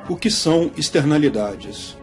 O que são externalidades?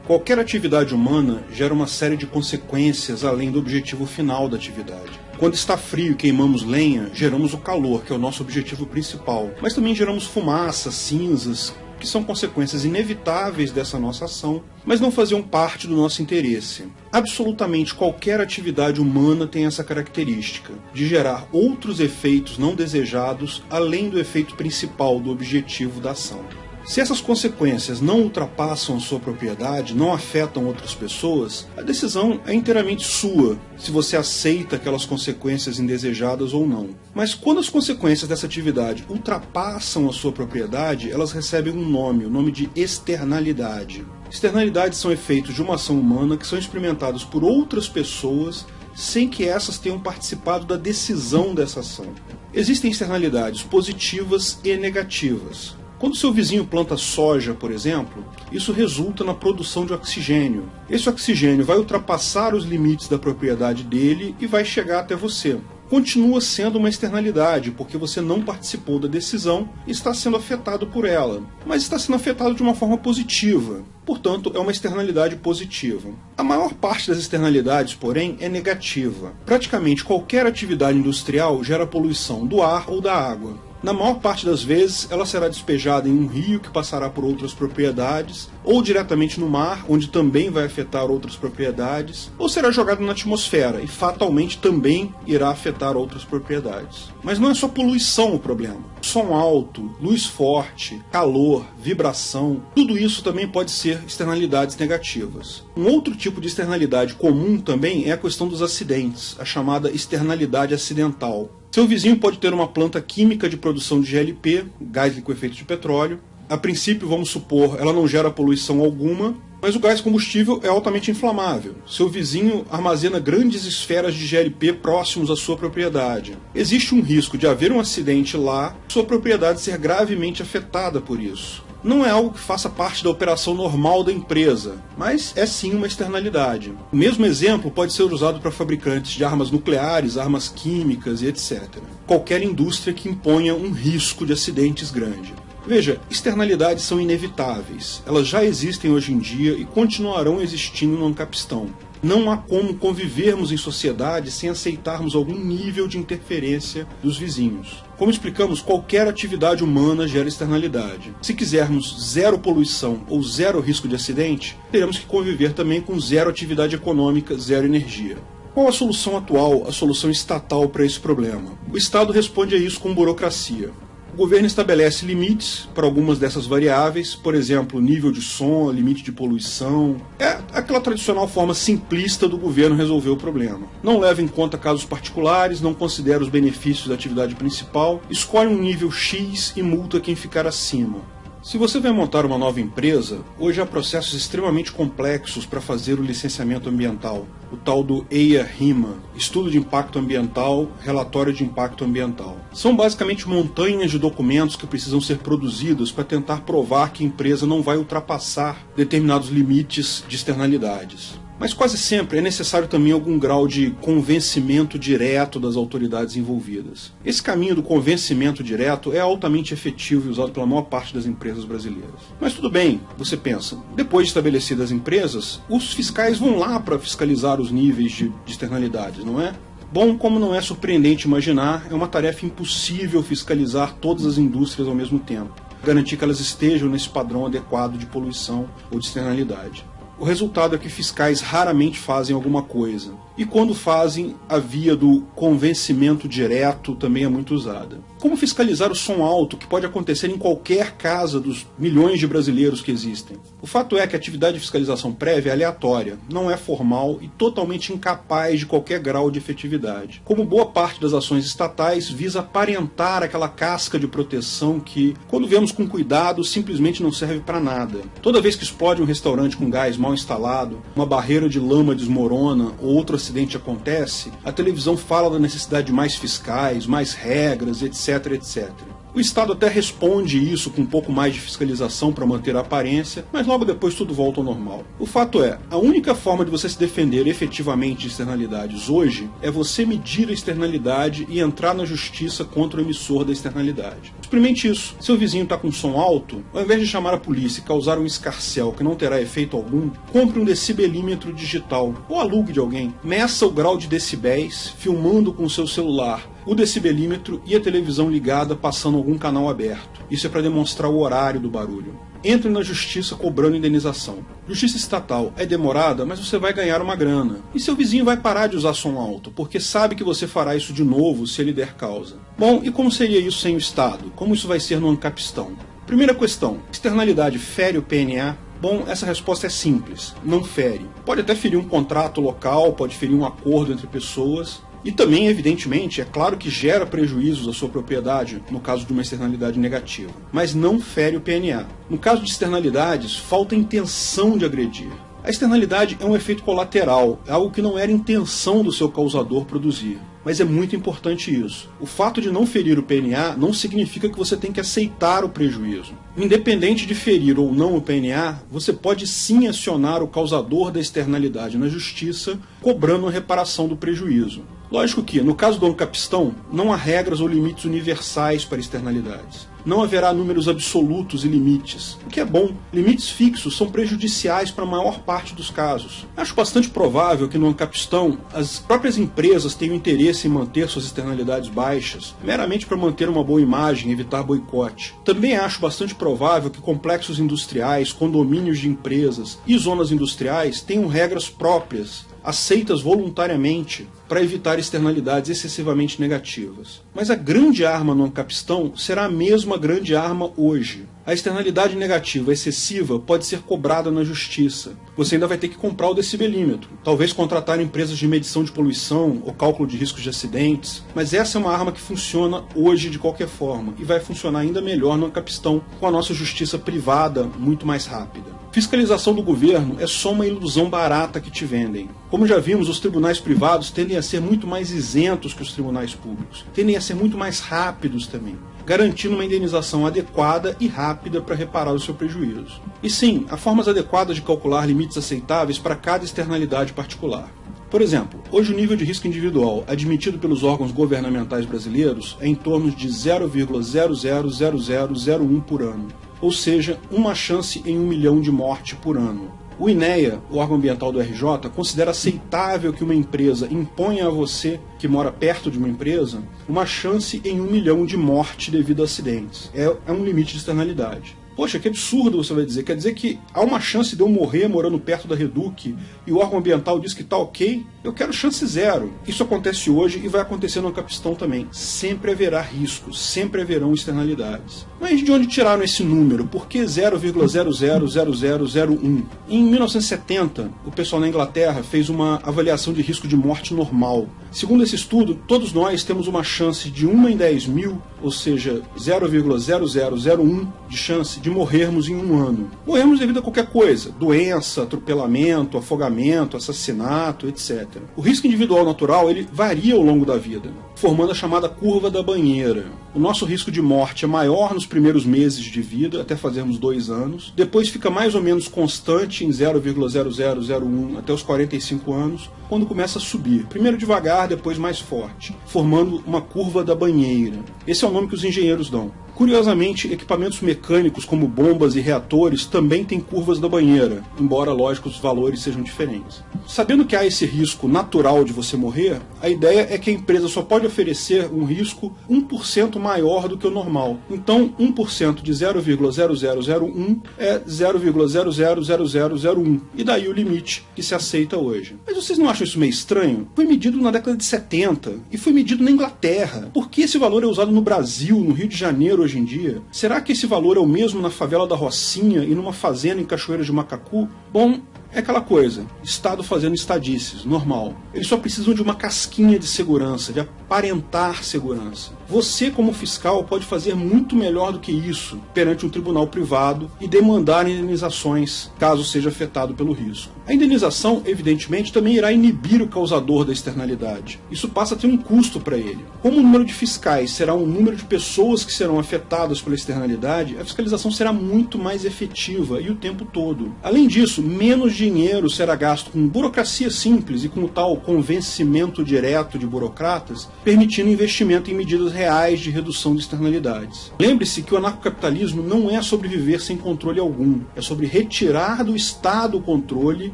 Qualquer atividade humana gera uma série de consequências além do objetivo final da atividade. Quando está frio e queimamos lenha, geramos o calor, que é o nosso objetivo principal. Mas também geramos fumaça, cinzas, que são consequências inevitáveis dessa nossa ação, mas não faziam parte do nosso interesse. Absolutamente qualquer atividade humana tem essa característica, de gerar outros efeitos não desejados, além do efeito principal do objetivo da ação. Se essas consequências não ultrapassam a sua propriedade, não afetam outras pessoas, a decisão é inteiramente sua, se você aceita aquelas consequências indesejadas ou não. Mas quando as consequências dessa atividade ultrapassam a sua propriedade, elas recebem um nome, o nome de externalidade. Externalidades são efeitos de uma ação humana que são experimentados por outras pessoas sem que essas tenham participado da decisão dessa ação. Existem externalidades positivas e negativas. Quando seu vizinho planta soja, por exemplo, isso resulta na produção de oxigênio. Esse oxigênio vai ultrapassar os limites da propriedade dele e vai chegar até você. Continua sendo uma externalidade, porque você não participou da decisão e está sendo afetado por ela. Mas está sendo afetado de uma forma positiva. Portanto, é uma externalidade positiva. A maior parte das externalidades, porém, é negativa. Praticamente qualquer atividade industrial gera poluição do ar ou da água. Na maior parte das vezes, ela será despejada em um rio que passará por outras propriedades, ou diretamente no mar, onde também vai afetar outras propriedades, ou será jogada na atmosfera e fatalmente também irá afetar outras propriedades. Mas não é só poluição o problema. Som alto, luz forte, calor, vibração, tudo isso também pode ser externalidades negativas. Um outro tipo de externalidade comum também é a questão dos acidentes, a chamada externalidade acidental. Seu vizinho pode ter uma planta química de produção de GLP, gás liquefeito de petróleo. A princípio, vamos supor, ela não gera poluição alguma, mas o gás combustível é altamente inflamável. Seu vizinho armazena grandes esferas de GLP próximos à sua propriedade. Existe um risco de haver um acidente lá, sua propriedade ser gravemente afetada por isso. Não é algo que faça parte da operação normal da empresa, mas é sim uma externalidade. O mesmo exemplo pode ser usado para fabricantes de armas nucleares, armas químicas e etc. Qualquer indústria que imponha um risco de acidentes grande. Veja, externalidades são inevitáveis. Elas já existem hoje em dia e continuarão existindo no Ancapistão. Não há como convivermos em sociedade sem aceitarmos algum nível de interferência dos vizinhos. Como explicamos, qualquer atividade humana gera externalidade. Se quisermos zero poluição ou zero risco de acidente, teremos que conviver também com zero atividade econômica, zero energia. Qual a solução atual, a solução estatal para esse problema? O Estado responde a isso com burocracia. O governo estabelece limites para algumas dessas variáveis, por exemplo, nível de som, limite de poluição. É aquela tradicional forma simplista do governo resolver o problema. Não leva em conta casos particulares, não considera os benefícios da atividade principal, escolhe um nível X e multa quem ficar acima. Se você vai montar uma nova empresa, hoje há processos extremamente complexos para fazer o licenciamento ambiental, o tal do EIA-RIMA, Estudo de Impacto Ambiental, Relatório de Impacto Ambiental. São basicamente montanhas de documentos que precisam ser produzidos para tentar provar que a empresa não vai ultrapassar determinados limites de externalidades. Mas quase sempre é necessário também algum grau de convencimento direto das autoridades envolvidas. Esse caminho do convencimento direto é altamente efetivo e usado pela maior parte das empresas brasileiras. Mas tudo bem, você pensa, depois de estabelecidas as empresas, os fiscais vão lá para fiscalizar os níveis de externalidades, não é? Bom, como não é surpreendente imaginar, é uma tarefa impossível fiscalizar todas as indústrias ao mesmo tempo, garantir que elas estejam nesse padrão adequado de poluição ou de externalidade. O resultado é que fiscais raramente fazem alguma coisa. E quando fazem, a via do convencimento direto também é muito usada. Como fiscalizar o som alto, que pode acontecer em qualquer casa dos milhões de brasileiros que existem? O fato é que a atividade de fiscalização prévia é aleatória, não é formal e totalmente incapaz de qualquer grau de efetividade. Como boa parte das ações estatais, visa aparentar aquela casca de proteção que, quando vemos com cuidado, simplesmente não serve para nada. Toda vez que explode um restaurante com gás mal instalado, uma barreira de lama desmorona ou outro acidente acontece, a televisão fala da necessidade de mais fiscais, mais regras, etc, etc. O Estado até responde isso com um pouco mais de fiscalização para manter a aparência, mas logo depois tudo volta ao normal. O fato é, a única forma de você se defender efetivamente de externalidades hoje é você medir a externalidade e entrar na justiça contra o emissor da externalidade. Experimente isso. Seu vizinho está com som alto, ao invés de chamar a polícia e causar um escarcéu que não terá efeito algum, compre um decibelímetro digital ou alugue de alguém. Meça o grau de decibéis filmando com o seu celular o decibelímetro e a televisão ligada passando algum canal aberto. Isso é para demonstrar o horário do barulho. Entre na justiça cobrando indenização. Justiça estatal é demorada, mas você vai ganhar uma grana. E seu vizinho vai parar de usar som alto, porque sabe que você fará isso de novo se ele der causa. Bom, e como seria isso sem o Estado? Como isso vai ser no Ancapistão? Primeira questão, externalidade fere o PNA? Bom, essa resposta é simples, não fere. Pode até ferir um contrato local, pode ferir um acordo entre pessoas. E também, evidentemente, é claro que gera prejuízos à sua propriedade no caso de uma externalidade negativa, mas não fere o PNA. No caso de externalidades, falta intenção de agredir. A externalidade é um efeito colateral, é algo que não era intenção do seu causador produzir. Mas é muito importante isso. O fato de não ferir o PNA não significa que você tem que aceitar o prejuízo. Independente de ferir ou não o PNA, você pode sim acionar o causador da externalidade na justiça, cobrando a reparação do prejuízo. Lógico que, no caso do Ancapistão, não há regras ou limites universais para externalidades. Não haverá números absolutos e limites, o que é bom. Limites fixos são prejudiciais para a maior parte dos casos. Acho bastante provável que no Ancapistão as próprias empresas tenham interesse em manter suas externalidades baixas, meramente para manter uma boa imagem e evitar boicote. Também acho bastante provável que complexos industriais, condomínios de empresas e zonas industriais tenham regras próprias, aceitas voluntariamente, para evitar externalidades excessivamente negativas. Mas a grande arma no Ancapistão será a mesma grande arma hoje. A externalidade negativa excessiva pode ser cobrada na justiça. Você ainda vai ter que comprar o decibelímetro, talvez contratar empresas de medição de poluição ou cálculo de riscos de acidentes, mas essa é uma arma que funciona hoje de qualquer forma e vai funcionar ainda melhor no Ancapistão com a nossa justiça privada muito mais rápida. Fiscalização do governo é só uma ilusão barata que te vendem. Como já vimos, os tribunais privados tendem a ser muito mais isentos que os tribunais públicos, tendem a ser muito mais rápidos também, garantindo uma indenização adequada e rápida para reparar o seu prejuízo. E sim, há formas adequadas de calcular limites aceitáveis para cada externalidade particular. Por exemplo, hoje o nível de risco individual admitido pelos órgãos governamentais brasileiros é em torno de 0,000001 por ano, ou seja, uma chance em 1 milhão de mortes por ano. O INEA, o órgão ambiental do RJ, considera aceitável que uma empresa imponha a você, que mora perto de uma empresa, uma chance em 1 milhão de mortes devido a acidentes. É um limite de externalidade. Poxa, que absurdo, você vai dizer. Quer dizer que há uma chance de eu morrer morando perto da Reduc e o órgão ambiental diz que está ok? Eu quero chance zero. Isso acontece hoje e vai acontecer no Ancapistão também. Sempre haverá riscos, sempre haverão externalidades. Mas de onde tiraram esse número? Por que 0,000001? Em 1970, o pessoal na Inglaterra fez uma avaliação de risco de morte normal. Segundo esse estudo, todos nós temos uma chance de 1 em 10 mil, ou seja, 0,0001 de chance de morrermos em um ano. Morremos devido a qualquer coisa, doença, atropelamento, afogamento, assassinato, etc. O risco individual natural ele varia ao longo da vida, formando a chamada curva da banheira. O nosso risco de morte é maior nos primeiros meses de vida, até fazermos 2 anos. Depois fica mais ou menos constante em 0,0001 até os 45 anos, quando começa a subir. Primeiro devagar, depois mais forte, formando uma curva da banheira. Esse é o nome que os engenheiros dão. Curiosamente, equipamentos mecânicos como bombas e reatores também têm curvas da banheira, embora, lógico, os valores sejam diferentes. Sabendo que há esse risco natural de você morrer, a ideia é que a empresa só pode oferecer um risco 1% maior do que o normal. Então, 1% de 0,0001 é 0,000001, e daí o limite que se aceita hoje. Mas vocês não acham isso meio estranho? Foi medido na década de 70 e foi medido na Inglaterra. Por que esse valor é usado no Brasil, no Rio de Janeiro, hoje em dia? Será que esse valor é o mesmo na favela da Rocinha e numa fazenda em Cachoeira de Macacu? Bom, É aquela coisa, Estado fazendo estadices, normal. Eles só precisam de uma casquinha de segurança, de aparentar segurança. Você, como fiscal, pode fazer muito melhor do que isso perante um tribunal privado e demandar indenizações, caso seja afetado pelo risco. A indenização, evidentemente, também irá inibir o causador da externalidade. Isso passa a ter um custo para ele. Como o número de fiscais será um número de pessoas que serão afetadas pela externalidade, a fiscalização será muito mais efetiva e o tempo todo. Além disso, menos dinheiro será gasto com burocracia simples e com o tal convencimento direto de burocratas, permitindo investimento em medidas reais de redução de externalidades. Lembre-se que o anarcocapitalismo não é sobre viver sem controle algum, é sobre retirar do Estado o controle,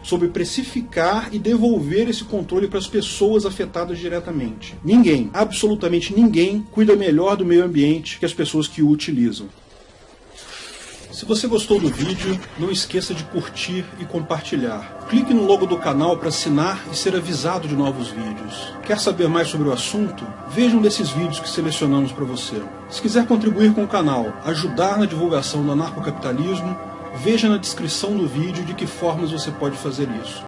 sobre precificar e devolver esse controle para as pessoas afetadas diretamente. Ninguém, absolutamente ninguém, cuida melhor do meio ambiente que as pessoas que o utilizam. Se você gostou do vídeo, não esqueça de curtir e compartilhar. Clique no logo do canal para assinar e ser avisado de novos vídeos. Quer saber mais sobre o assunto? Veja um desses vídeos que selecionamos para você. Se quiser contribuir com o canal, ajudar na divulgação do anarcocapitalismo, veja na descrição do vídeo de que formas você pode fazer isso.